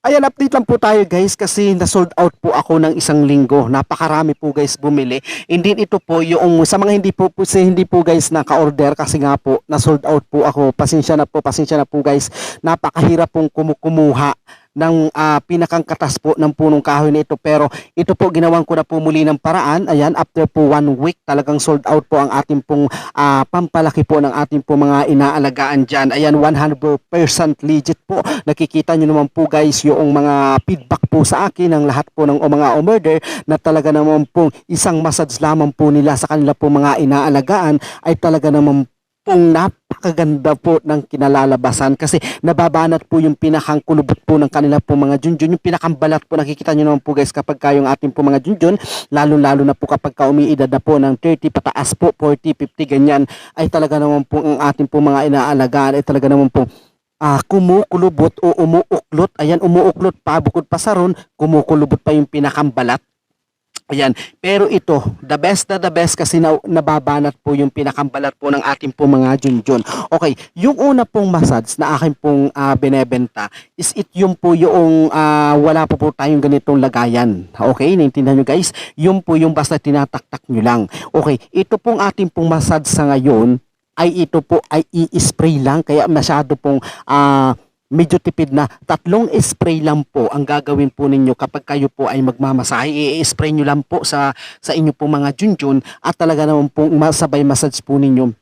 Ayan, update lang po tayo guys kasi na-sold out po ako ng isang linggo. Napakarami po guys bumili. Hindi ito po yung sa mga hindi po guys naka-order kasi nga po na-sold out po ako. Pasensya na po guys. Napakahirap pong kumuha ng pinakang katas po ng punong kahoy na ito, pero ito po ginawan ko na po muli ng paraan. Ayan, after po 1 week talagang sold out po ang ating pong pampalaki po ng ating po mga inaalagaan dyan. Ayan, 100% legit po. Nakikita nyo naman po guys yung mga feedback po sa akin ng lahat po ng mga umorder na talaga naman po isang massage lamang po nila sa kanila po mga inaalagaan ay talaga naman pong napakaganda po ng kinalalabasan kasi nababanat po yung pinakang kulubot po ng kanila po mga junjun, yung pinakang balat po. Nakikita nyo naman po guys kapag kayong ating po mga junjun, lalo na po kapag umiidad na po ng 30 pataas po, 40, 50 ganyan, ay talaga naman po ang ating po mga inaalagaan ay talaga naman po kumukulubot o umuuklot. Ayan, umuuklot pa, bukod pa sa ron, kumukulubot pa yung pinakang balat. Ayan, pero ito, the best kasi nababanat po yung pinakambalat po ng ating po mga junjun. Okay, yung una pong massage na akin pong binebenta is yung po yung wala po tayong ganitong lagayan. Okay, naintindihan nyo guys? Yung po yung basta tinataktak nyo lang. Okay, ito pong ating pong massage sa ngayon ay ito po ay i-spray lang kaya masyado pong medyo tipid na. 3 spray lang po ang gagawin po ninyo kapag kayo po ay magmamasahe. I-spray nyo lang po sa inyo po mga junjun at talaga naman po masabay massage po ninyo.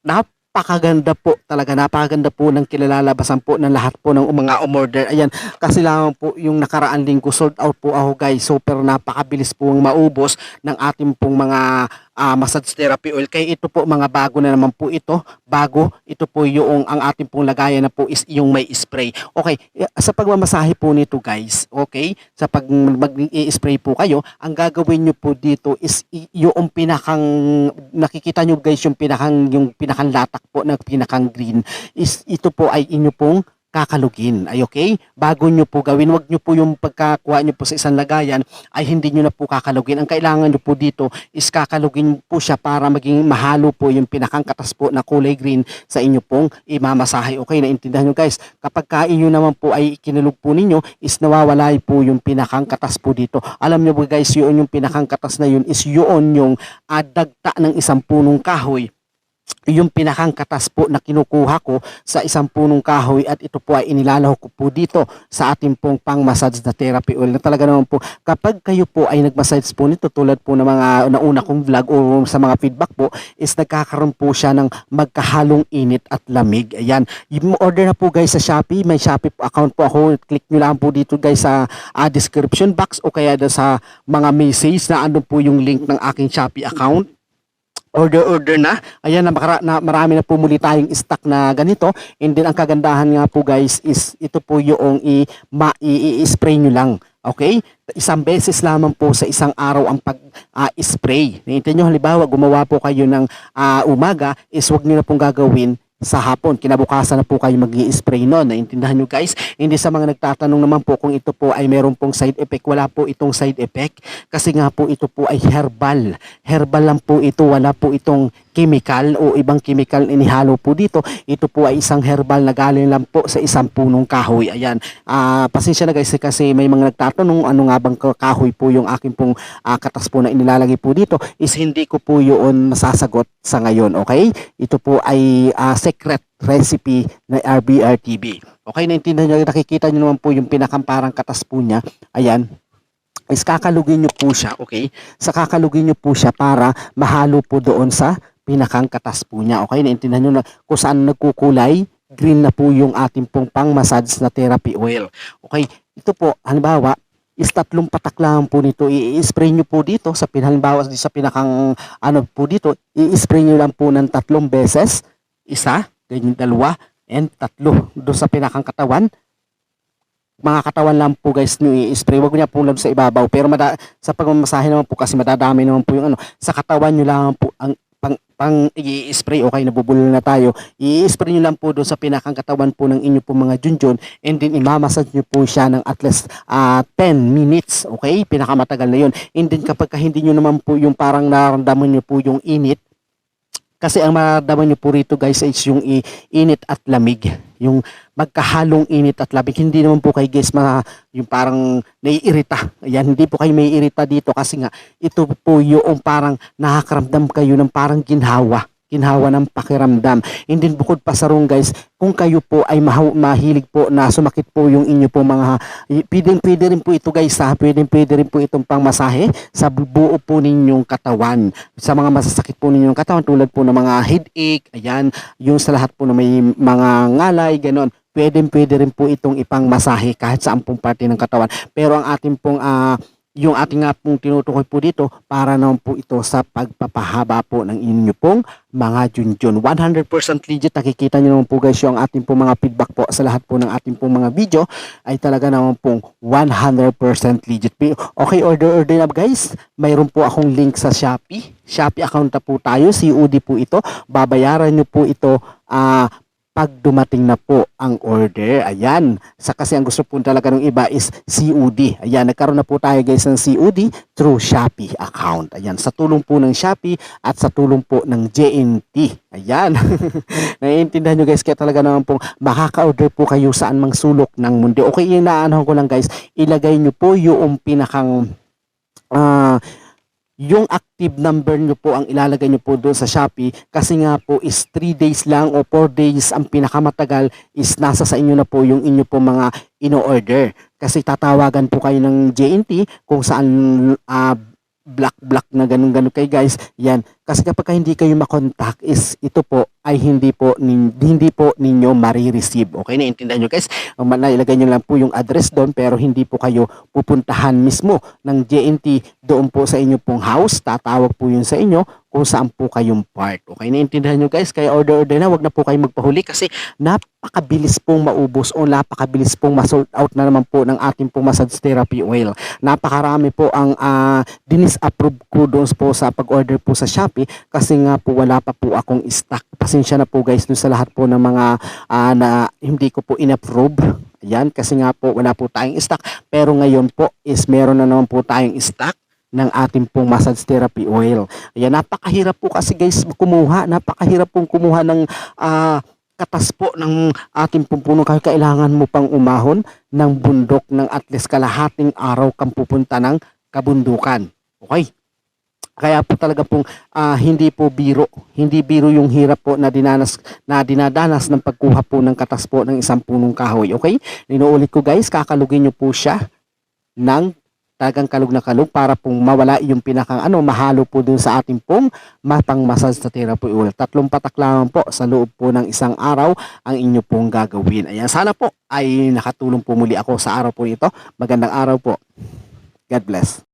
Napakaganda po talaga, napakaganda po ng kilalalabasan po ng lahat po ng mga umorder. Ayan, kasi lang po yung nakaraan linggo sold out po ako guys. Super napakabilis po ang maubos ng ating pong mga massage therapy oil. Kaya ito po mga bago na naman po ito. Bago, ito po yung ang ating pong lagayan na po is yung may spray. Okay, sa pagmamasahe po nito guys, okay, sa pag mag-i-spray po kayo, ang gagawin nyo po dito is yung pinakang, nakikita nyo guys yung pinakang latak po na pinakang green, is ito po ay inyo pong kakalugin. Ay okay? Bago nyo po gawin, wag nyo po yung pagkakuha nyo po sa isang lagayan ay hindi nyo na po kakalugin. Ang kailangan nyo po dito is kakalugin po siya para maging mahalo po yung pinakang katas po na kulay green sa inyo pong imamasahe. Okay, naintindihan nyo guys? Kapag kain nyo naman po ay kinulog po ninyo is nawawala po yung pinakang katas po dito. Alam nyo po guys, yun yung pinakang katas na yun is yun yung dagta ng isang punong kahoy. Yung pinakang katas po na kinukuha ko sa isang punong kahoy at ito po ay inilalahok ko po dito sa ating pong pang-massage na therapy oil na talaga naman po kapag kayo po ay nag-massage po nito tulad po ng mga nauna kong vlog o sa mga feedback po is nagkakaroon po siya ng magkahalong init at lamig. Ayan, order na po guys sa Shopee, may Shopee account po ako, click nyo lang po dito guys sa description box o kaya sa mga message na andun po yung link ng aking Shopee account. Order na. Ayan, marami na po muli tayong stock na ganito. And then ang kagandahan nga po guys is ito po yung i-spray nyo lang. Okay? Isang beses lamang po sa isang araw ang pag-spray. Naintindihan nyo, halimbawa gumawa po kayo ng umaga, is wag nyo na pong gagawin sa hapon, kinabukasan na po kayo mag-i-spray noon. Naintindihan nyo guys? Hindi sa mga nagtatanong naman po kung ito po ay meron pong side effect. Wala po itong side effect kasi nga po ito po ay herbal. Herbal lang po ito, wala po itong chemical o ibang chemical inihalo po dito. Ito po ay isang herbal na galing lang po sa isang punong kahoy. Ayan, pasensya na guys kasi may mga nagtatanong ano nga bang kahoy po yung aking pong katas po na inilalagay po dito, is hindi ko po yun masasagot sa ngayon. Okay, ito po ay secret recipe na RBRTV. Okay, naintindihan nyo, nakikita nyo naman po yung pinakamparang katas po niya. Ayan, is kakalugin nyo po siya. Okay, sa kakalugin nyo po siya para mahalo po doon sa pinakang katas po niya. Okay, naintindihan nyo na kung saan nagkukulay green na po yung ating pong pang-massage na therapy oil. Okay, ito po, halimbawa, is 3 patak lang po nito. I-spray nyo po dito sa halimbawa sa pinakang ano po dito, i-spray nyo lang po ng 3 beses. Isa, ganyan 2, and 3 doon sa pinakang katawan. Mga katawan lang po guys nyo i-spray. Wag niya po lang sa ibabaw. Pero sa pagmamasahe naman po kasi madadami naman po yung ano. Sa katawan nyo lang po ang pang i-spray. Okay, nabubulol na tayo. I-spray nyo lang po doon sa pinakang katawan po ng inyo po mga junjun, and then imamassage nyo po siya ng at least 10 minutes. Okay, pinakamatagal na yun. And then kapag hindi nyo naman po yung parang nararamdaman nyo po yung init, kasi ang mararamdaman nyo po rito guys is yung init at lamig. yung magkahalong init at lamig. Hindi naman po kayo guys yung parang naiirita. Ayan, hindi po kayo maiirita dito kasi nga ito po yung parang nakakaramdam kayo ng parang ginhawa ng pakiramdam. And then bukod pa sa roon guys, kung kayo po ay mahilig po na sumakit po yung inyo po pwede rin po ito guys ha, pwede rin po itong pangmasahe sa buo po ninyong katawan. Sa mga masasakit po ninyong katawan tulad po ng mga headache, ayan, yung sa lahat po na may mga ngalay, ganon. Pwede rin po itong ipangmasahe kahit saan pong parte ng katawan. Pero ang ating pong yung ating nga pong tinutukoy po dito para naman po ito sa pagpapahaba po ng inyo pong mga junjun. 100% legit. Nakikita nyo naman po guys yung ating pong mga feedback po sa lahat po ng ating pong mga video ay talaga naman pong 100% legit. Okay, order na guys. Mayroon po akong link sa Shopee. Shopee account na po tayo. COD po ito. Babayaran nyo po ito pag dumating na po ang order. Ayan. Kasi ang gusto po talaga ng iba is COD. Ayan. Nagkaroon na po tayo guys ng COD through Shopee account. Ayan. Sa tulong po ng Shopee at sa tulong po ng JNT. Ayan. Naiintindihan nyo guys. Kaya talaga naman po makaka-order po kayo saan mang sulok ng mundo. Okay, inaanahan ko lang guys. Ilagay nyo po yung pinakang yung active number nyo po ang ilalagay nyo po doon sa Shopee kasi nga po is 3 days lang o 4 days ang pinakamatagal is nasa sa inyo na po yung inyo po mga ino-order. Kasi tatawagan po kayo ng JNT kung saan black na ganun kay guys. Yan. Kasi kapag hindi kayo makontak is ito po ay hindi po ninyo marireceive. Okay, naintindihan nyo guys? Nailagay nyo lang po yung address doon pero hindi po kayo pupuntahan mismo ng JNT doon po sa inyo pong house. Tatawag po yun sa inyo kung saan po kayong part. Okay, naintindihan nyo guys? Kaya order na, wag na po kayo magpahuli kasi napakabilis pong maubos o napakabilis pong ma-sold out na naman po ng ating pong massage therapy oil. Napakarami po ang dinis-approve ko doon po sa pag-order po sa Shopee kasi nga po wala pa po akong stock. Pasensya na po guys doon sa lahat po ng mga na hindi ko po in-approve. Ayan, kasi nga po wala po tayong stock. Pero ngayon po is meron na naman po tayong stock ng ating pong massage therapy oil. Ayan, napakahirap po kasi guys kumuha. Napakahirap pong kumuha ng katas po ng ating pong puno. Kailangan mo pang umahon ng bundok ng at least kalahating araw kang pupunta ng kabundukan. Okay? Kaya po talaga pong hindi biro yung hirap po na dinadanas ng pagkuha po ng katas po ng isang punong kahoy. Okay? Inuulit ko guys, kakalugin nyo po siya ng talagang kalug na kalug para pong mawala yung mahalo po dun sa ating pong matang massage sa therapy oil. 3 patak lang po sa loob po ng isang araw ang inyo pong gagawin. Ayan, sana po ay nakatulong po muli ako sa araw po ito. Magandang araw po. God bless.